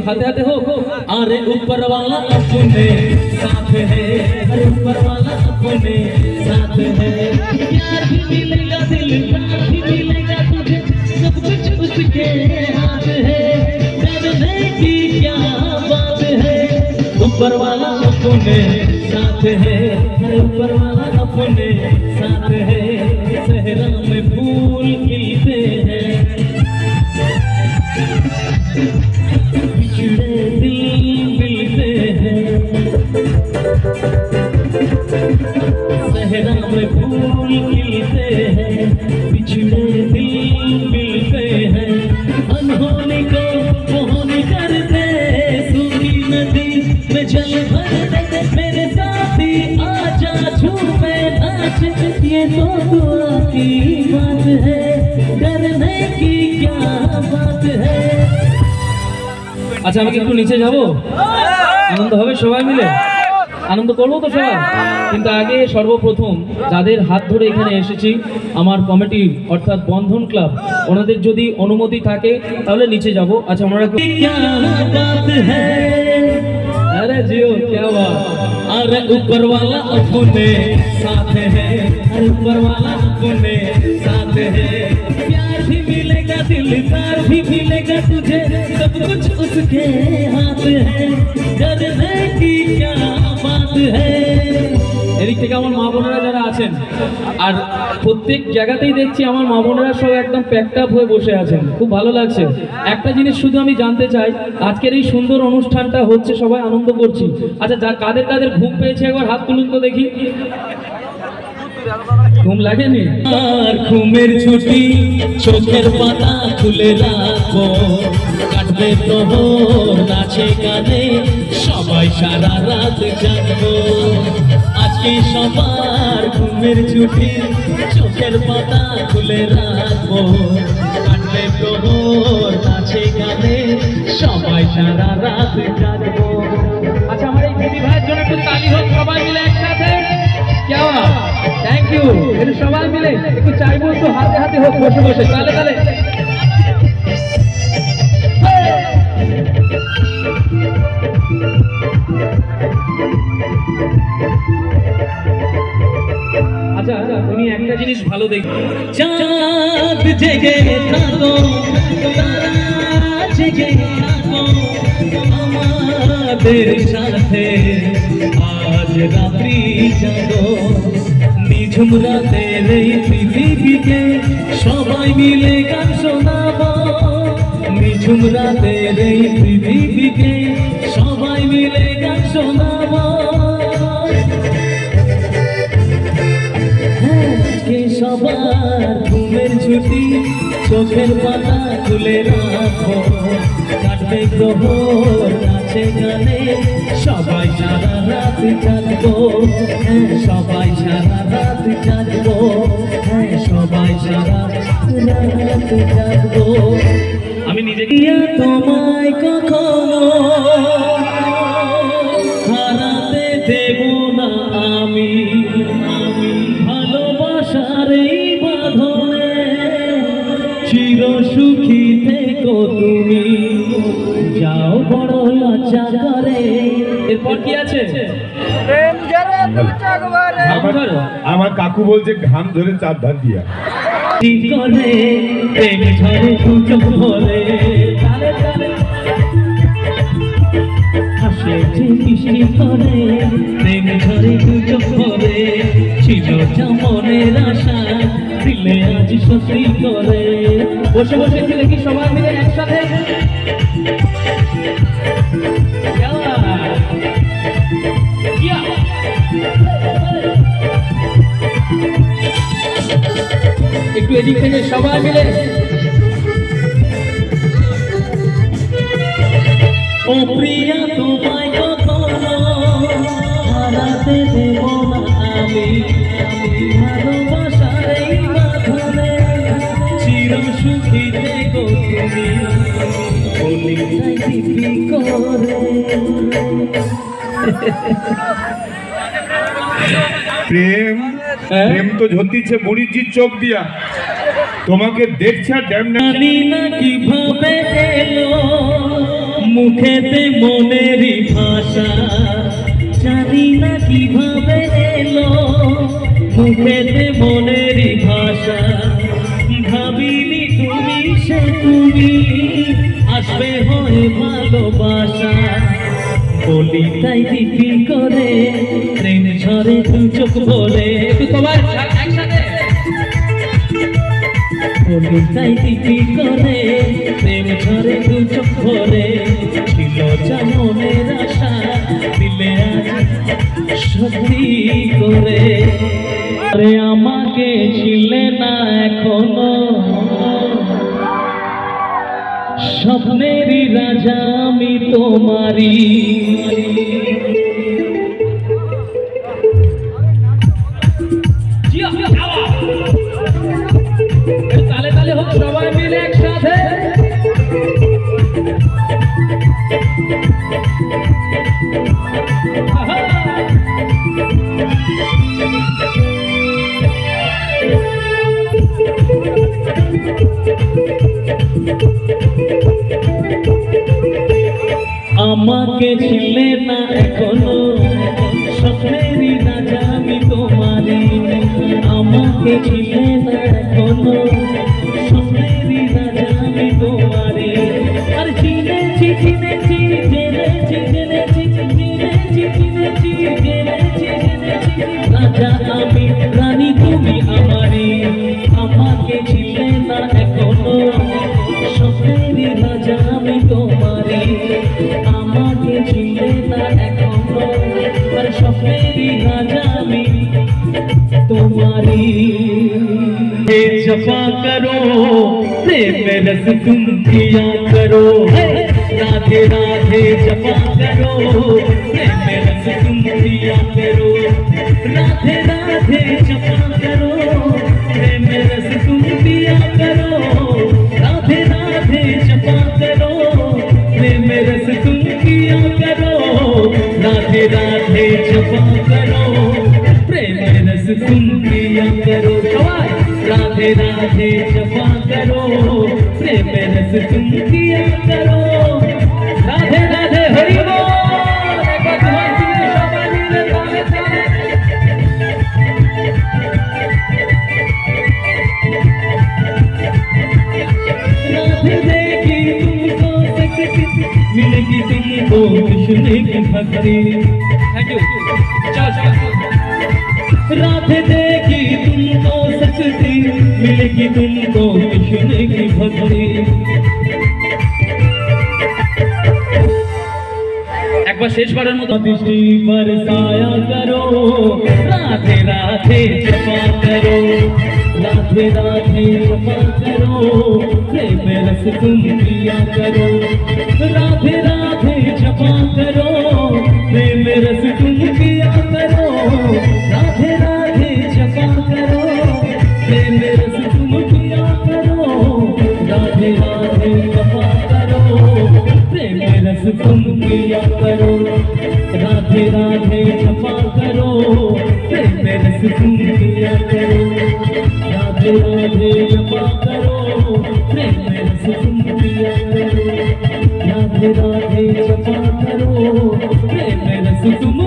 हाथे हाथे हो। अरे ऊपर वाला अपने साथ है, अरे ऊपर वाला अपने साथ है। प्यार भी मिलेगा दिलदार भी मिलेगा तुझे, सब कुछ उसके हाथ है। डरने की क्या बात है, ऊपर वाला अपने साथ है, अरे ऊपर वाला अपने साथ है। सहरा में फूल खिलते हैं, बिछड़े दिल मिलते हैं। सहरा में फूल खिलते हैं, बिछड़े दिल मिलते हैं। अनहोनी को मोहनी करते, सूखी नदी में जल भरते। मेरे साथी आजा झूमे नाच, ये तो दुआ की बात है, डरने की क्या बात है। আচ্ছা আমি কি একটু নিচে যাব? আনন্দ হবে সবাই মিলে, আনন্দ করবো তো সবাই। কিন্তু আগে সর্বপ্রথম যাদের হাত ধরে এখানে এসেছি আমার কমিটি অর্থাৎ বন্ধন ক্লাব, ওনাদের যদি অনুমতি থাকে তাহলে নিচে যাব। আচ্ছা ওনারা अरे जियो क्या बात। अरे ऊपर वाला अपने साथ है, अरे ऊपर वाला अपने साथ है। प्यार भी मिलेगा दिलदार भी मिलेगा तुझे, सब कुछ उसके हाथ है। डरने की क्या बात है। এদিক থেকে আমার মা বোনেরা যারা আছেন, আর প্রত্যেক জায়গাতেই দেখছি আমার মা বোনেরা সব একদম প্যাকড আপ হয়ে বসে আছেন, খুব ভালো লাগছে। একটা জিনিস শুধু আমি জানতে চাই, আজকের এই সুন্দর অনুষ্ঠানটা হচ্ছে, সবাই আনন্দ করছি। আচ্ছা যা কাদের কাদের ঘুম পেয়েছে একবার হাত তুলুন তো দেখি। ঘুম লাগেনি? আর ঘুমের ছুটি চোখের পাতা খুলে রাখবো, কাটবে প্রহর নাচে গানে সবাই সারা রাত জাগবো। আজকে সবার ঘুমের ছুটি চোখের পাতা খুলে রাখবো, কাটবে প্রহর নাচে গানে সবাই সারা রাত জাগবো। আচ্ছা আমার এই দিদি ভাইয়ের জন্য একটু তালি হোক সবাই মিলে একসাথে। क्या थैंक यू। फिर सवाल मिले एक चाइबो तो हाथे हाथे हो, बसे बसे ताले ताले। আচ্ছা তুমি একটা জিনিস ভালো দেখো, চাঁদ জেগে থাকো জেগে থাকো আমাদের সাথে, আজ রাত্রি জাগো নিঝুম রাতের এই পৃথিবীকে সবাই মিলে গান শোনাবো। নিঝুম রাতের এই পৃথিবীকে সবাই মিলে গান শোনাবো। আজকে সবার ঘুমের ছুটি চোখের পাতা খুলে রাখো, কাটবে প্রহর নাচে গানে সবাই সারা রাত জাগবো। হ্যাঁ সবাই সারা রাত জাগবো, হ্যাঁ সবাই সারা রাত জাগবো। আমি নিজে তোমায় কখনো হারাতে দেব না আমি, ভালোবাসার এই বাঁধনে চির সুখী থেকো তুমি। যাও বড় লজ্জা করে। এরপর কি আছে? আমার কাকু বলছে ঘাম ধরে চার ধান দিয়া মনের আশা দিলে আজ সত্যি করে। বসে বসে কি দেখি সবাই মিলে একসাথে। একটু এদিক থেকে সবাই মিলে। ও প্রিয়া তোমায় কখনো হারাতে দেব না আমি, ভালোবাসার এই বাঁধনে চির সুখী থেকো তুমি। প্রেম প্রেম তো ঝরতিছে বুড়িজির চোখ দিয়া, তোমাকে দেখছে আর জানি না কিভাবে এলো মুখেতে মনেরই ভাষা জানি না কিভাবে এলো, মুখেতে মনেরই ভাষা ভাবিনি তুমি সে তুমি আসবে হয়ে ভালোবাসা। বলি তাই দিবি করে প্রেম ঝরে দু চোখ ভরে, সবার একসাথে বলি তাই দিবি করে প্রেম ঝরে দু চোখ ভরে। ছিল যা মনের আশা দিলে আজ সত্যি করে। আরে আমাকে ছিলে না এখনো স্বপ্নেরই রাজা আমি তোমারি। তালে তালে হোক সবাই মিলে একসাথে। আমাকে ছিলে না এখনো স্বপ্নেরই রাজা আমি তোমারি। আমাকে ছিলে না এখনো স্বপ্নেরই রাজা আমি তোমারি। আর চিনেছি চিনেছি জেনেছি জেনেছি চিনেছি চিনেছি জেনেছি জেনেছি রাজা আমি রানী তুমি আমারি। আমাকে ছিলে না এখনো স্বপ্নেরই রাজা আমি তোমারি। আমাকে ছিলে না এখনো আর স্বপ্নেরই রাজা আমি तुम्हारी। जपा करो प्रेम रस तुम किया करो, राधे राधे जपा करो प्रेम रस तुम किया करो। राधे राधे जपा करो प्रेम रस तुम किया करो। राधे राधे जपा करो प्रेम रस तुम किया करो। राधे राधे जपा करो प्रेम रस तुम किया करो। राधे राधे जपा करो प्रेम रस तुम किया करो। राधे राधे हरि बोल। राधे देखी तुमको सकती मिलेगी तुमको कृष्ण की भक्ति। Thank you. राधे देखी तुमको सकती मिलेगी तुमको कृष्ण की भक्ति। एक बार शेष बार दृष्टि बरसाया करो राधे राधे जपा करो। राधे राधे जपा करो प्रेम रस तुम किया करो। राधे राधे जपा करो प्रेम रस तुम किया करो। राधे राधे जपा करो प्रेम रस तुम किया करो। राधे राधे जपा करो प्रेम रस तुम किया करो। राधे राधे जपा करो प्रेम रस तुम किया करो। राधे राधे जपा करो प्रेम रस तुम किया करो। राधे राधे जपा करो प्रेम रस तुम